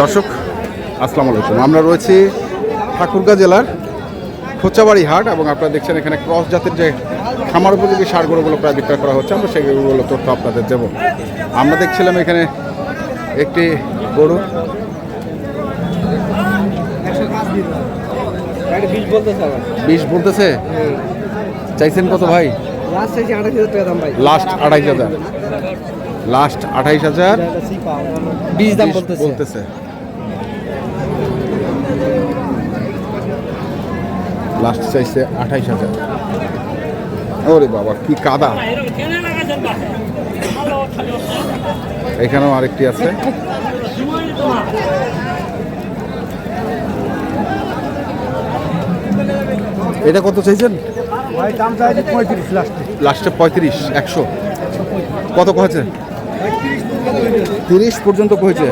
দর্শক আসসালামু আলাইকুম, আমরা রয়েছি ঠাকুরগাঁ জেলার খোঁচাবাড়ি হাট এবং আপনারা দেখছেন এখানে ক্রস জাতের যে খামার উপযোগী সার গরুগুলো প্রায় বিক্রয় করা হচ্ছে। আমরা সেই গরুগুলো তথ্য আপনাদের দেবো। আমরা দেখছিলাম এখানে একটি গরু বিশ বলতেছে, চাইছেন কত ভাই? লাস্ট 28,000, লাস্ট 28,000 20 দাম বলতেছে। লাস্ট চাইছে 28,000। ওরে বাবা কি কাদা! এখানেও আরেকটি আছে। এটা কত চাইছেন? লাস্টে 35, 100 কত কয়েছে? 30 পর্যন্ত কয়েছে,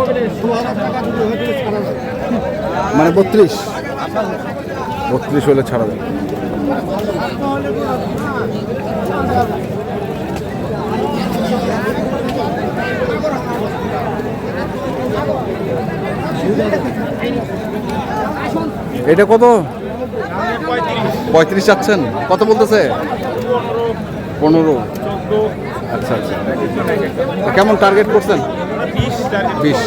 মানে 32 হলে ছাড়া যাবে। এটা কত? 35 চাচ্ছেন? কত বলতেছে? 15। আচ্ছা আচ্ছা, কেমন টার্গেট করছেন? 20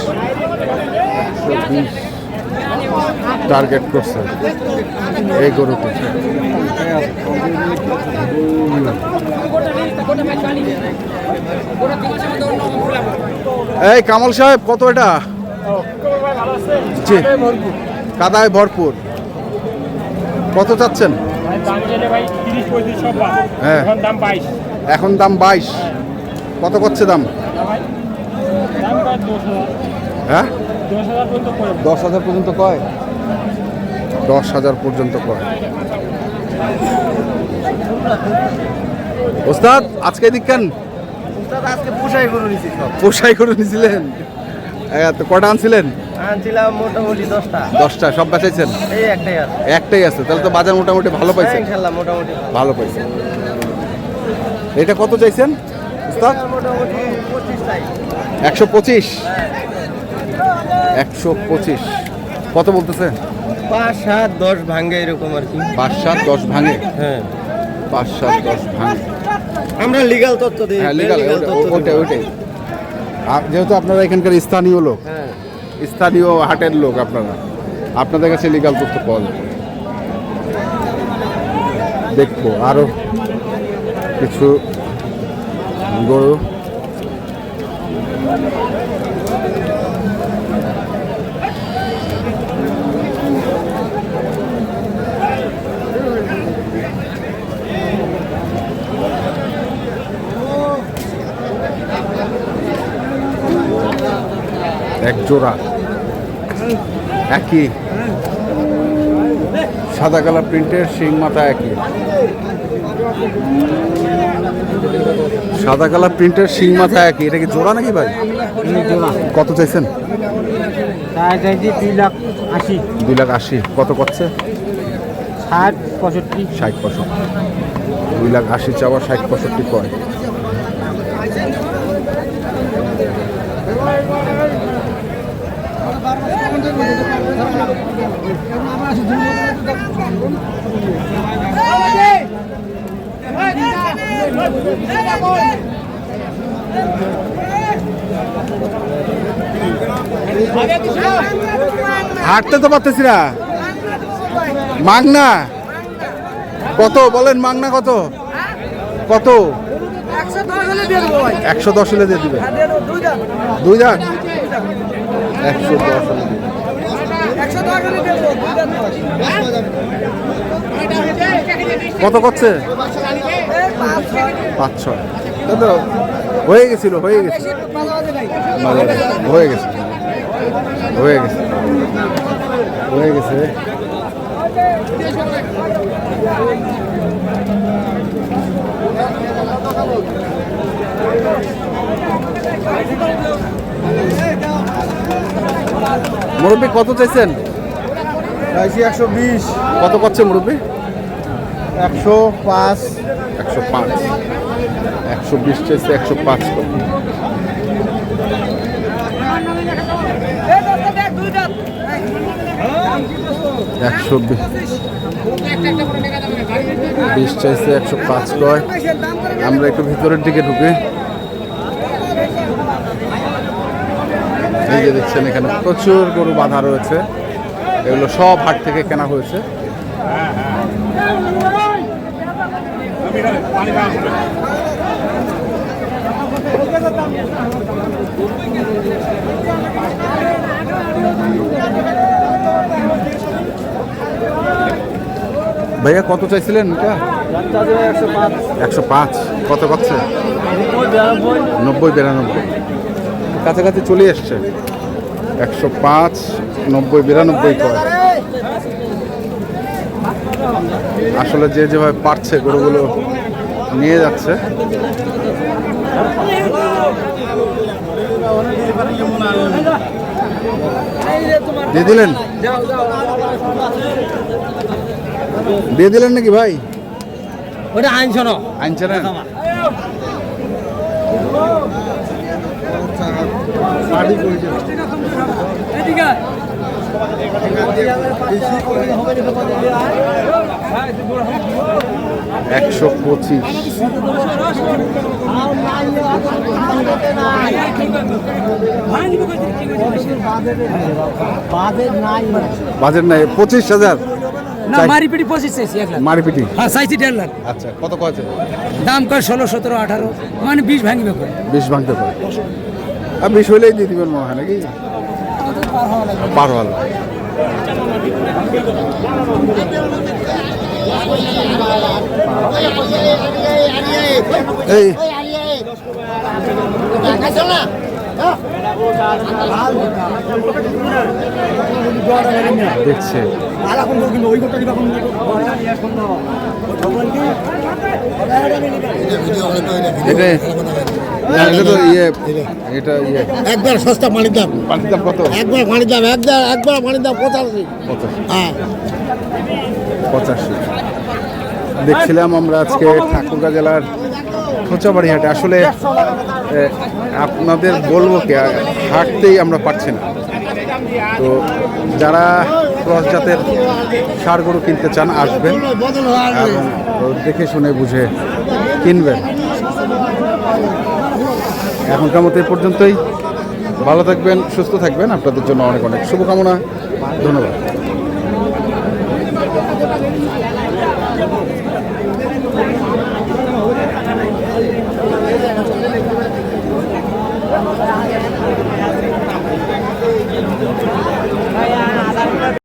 টার্গেট করছেন এই গরুটি। এই কামাল সাহেব কত এটা? কাদায় ভরপুর। কত চাচ্ছেন? হ্যাঁ, এখন দাম 22। কত করছে দাম? হ্যাঁ, 10,000 পর্যন্ত কয়। 10,000 পর্যন্ত কয়। ওস্তাদ আজকে দিকেন পোষাই গরু নিয়েছিলেন? কটা আনছিলেন? আনছিলাম মোটামুটি 10টা। সব বেচাইছেন? একটাই আছে। তাহলে তো বাজার মোটামুটি ভালো পাইছেন। ইনশাআল্লাহ মোটামুটি ভালো পাইছেন। এটা কত চাইছেন উস্তাদ? মোটামুটি 25 চাই। 125। 125 কত বলতেছে? 5, 7, 10 ভাঙে এরকম আর কি। 5, 7, 10 ভাঙে। হ্যাঁ, 5, 7, 10 ভাঙে। আমরা লিগ্যাল তথ্য দিই। হ্যাঁ, লিগ্যাল ওইটাই। যেহেতু আপনারা এখানকার স্থানীয় লোক, হ্যাঁ, স্থানীয় হাটের লোক, আপনাদের কাছে লিগ্যাল তথ্য পাওয়া যাবে। দেখবো আরো কিছু গরু। এক জোড়া একই সাদা কালার প্রিন্টের শিং মাথা, একই সাদা কালার প্রিন্টের শিং মাথা একই। এটা কি জোড়া নাকি ভাই? কত চাইছেন? 2,80,000। কত করছে? 60-65। 2,80,000 চাওয়া, 60-65 কয়। হাঁটতে তো পারতেছি না। মাগনা কত বলেন? মাগনা কত? 110 হলে দিয়ে দিবে। 2 দাঁত 110 হলে দিবে। কত করছে? 5-6 হয়ে গেছিল। হয়ে গেছে। মুরব্বী কত চাইছেন? 120। কত করছে মুরব্বী? 105। 105। 120 চাইছে, 105 করে। 120 চাইছে, 105 কয়। আমরা একটু ভিতরের দিকে ঢুকে, এই যে দেখছেন এখানে প্রচুর গরু বাঁধা রয়েছে। এগুলো সব হাট থেকে কেনা হয়েছে। ভাইয়া কত চাইছিলেন এটা? 105। কত পাচ্ছে? 90-92, কাছাকাছি চলে এসছে। 105, 90-92 কয়। আসলে যে যেভাবে পারছে গরুগুলো নিয়ে যাচ্ছে। দিয়ে দিলেন? দিয়ে দিলেন নাকি ভাই? ওটা আনছো আনছে না? একশো 25। বাজেট নাই 25,000। না মারিপিটি 25 চাইছি 1 লাখ। মারিপিটি? হ্যাঁ চাইছি 1.5 লাখ। আচ্ছা, কত কয়েছে? দাম কয় 16, 17, 18, মানে 20 ভাঙিবে করে। 20 ভাঙতে পারে। আর 20 হইলেই দিয়ে দিবেন মনে হয় নাকি? পার হওয়া লাগবে। এই দেখছে এটা তো ইয়ে, এটা ইয়ে একবার সস্তা পানির দাম। পানির দাম কত? একবার পানির দাম, একবার পানির দাম 85। 85। হ্যাঁ 85। দেখছিলাম আমরা আজকে ঠাকুরগাঁ জেলার খোঁচাবাড়ি হাটে। আসলে আপনাদের বলবো কি, হাঁটতেই আমরা পারছি না। তো যারা ক্রস জাতের ষাঁড় গরু কিনতে চান আসবেন এবং দেখে শুনে বুঝে কিনবেন। এখনকার মতো এই পর্যন্তই। ভালো থাকবেন, সুস্থ থাকবেন। আপনাদের জন্য অনেক অনেক শুভকামনা। ধন্যবাদ।